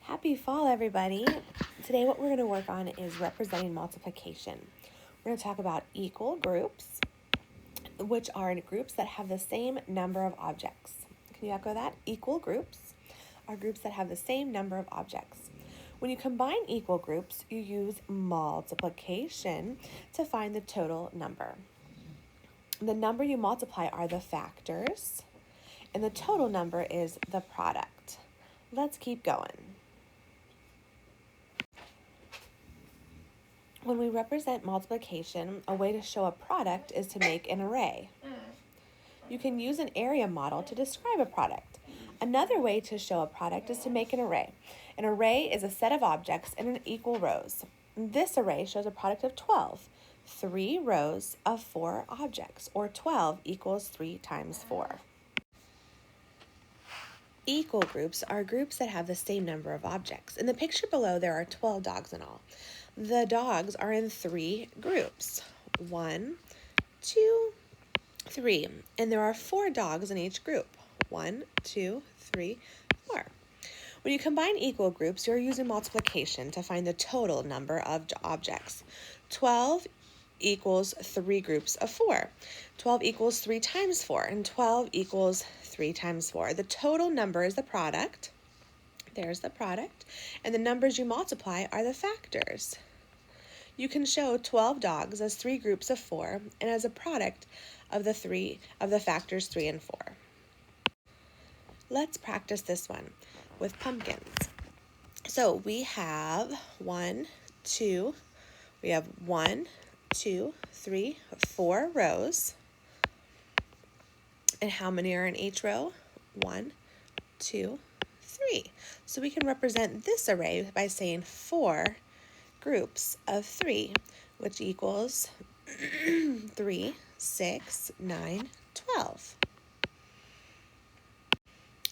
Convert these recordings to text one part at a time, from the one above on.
Happy fall, everybody. Today what we're going to work on is representing multiplication. We're going to talk about equal groups, which are groups that have the same number of objects. Can you echo that? Equal groups are groups that have the same number of objects. When you combine equal groups, you use multiplication to find the total number. The number you multiply are the factors, and the total number is the product. Let's keep going. When we represent multiplication, a way to show a product is to make an array. You can use an area model to describe a product. Another way to show a product is to make an array. An array is a set of objects in equal rows. This array shows a product of 12, 3 rows of 4 objects, or 12 equals 3 times 4. Equal groups are groups that have the same number of objects. In the picture below, there are 12 dogs in all. The dogs are in 3 groups, 1, 2, 3, and there are 4 dogs in each group, 1, 2, 3, 4. When you combine equal groups, you're using multiplication to find the total number of objects. 12 equals 3 groups of 4. 12 equals 3 times 4, and 12 equals 3 times 4. The total number is the product. There's the product. And the numbers you multiply are the factors. You can show 12 dogs as 3 groups of 4 and as a product of the factors 3 and 4. Let's practice this one with pumpkins. So we have 1, 2, 3, 4 rows. And how many are in each row? 1, 2, 3. So we can represent this array by saying 4 groups of 3, which equals 3, 6, 9, 12.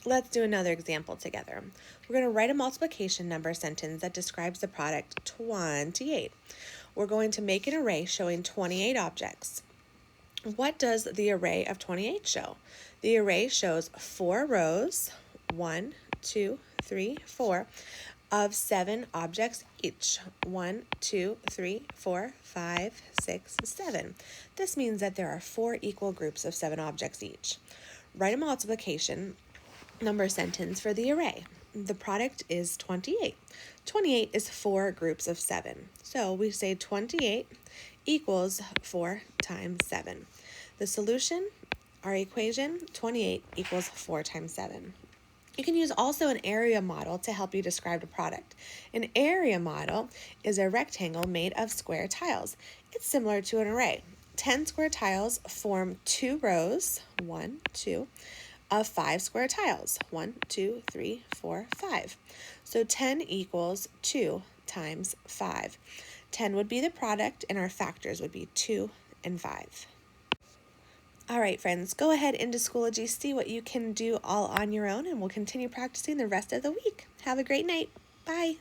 Let's do another example together. We're going to write a multiplication number sentence that describes the product 28. We're going to make an array showing 28 objects. What does the array of 28 show? The array shows 4 rows, 1, 2, 3, 4, of 7 objects each. 1, 2, 3, 4, 5, 6, 7. This means that there are 4 equal groups of 7 objects each. Write a multiplication number sentence for the array. The product is 28. 28 is 4 groups of 7. So we say 28 equals 4 times 7. The solution, our equation, 28 equals 4 times 7. You can use also an area model to help you describe a product. An area model is a rectangle made of square tiles. It's similar to an array. 10 square tiles form 2 rows, 1, 2, of 5 square tiles, 1, 2, 3, 4, 5. So 10 equals 2 times 5. 10 would be the product, and our factors would be 2 and 5. All right, friends, go ahead into Schoology, see what you can do all on your own, and we'll continue practicing the rest of the week. Have a great night. Bye.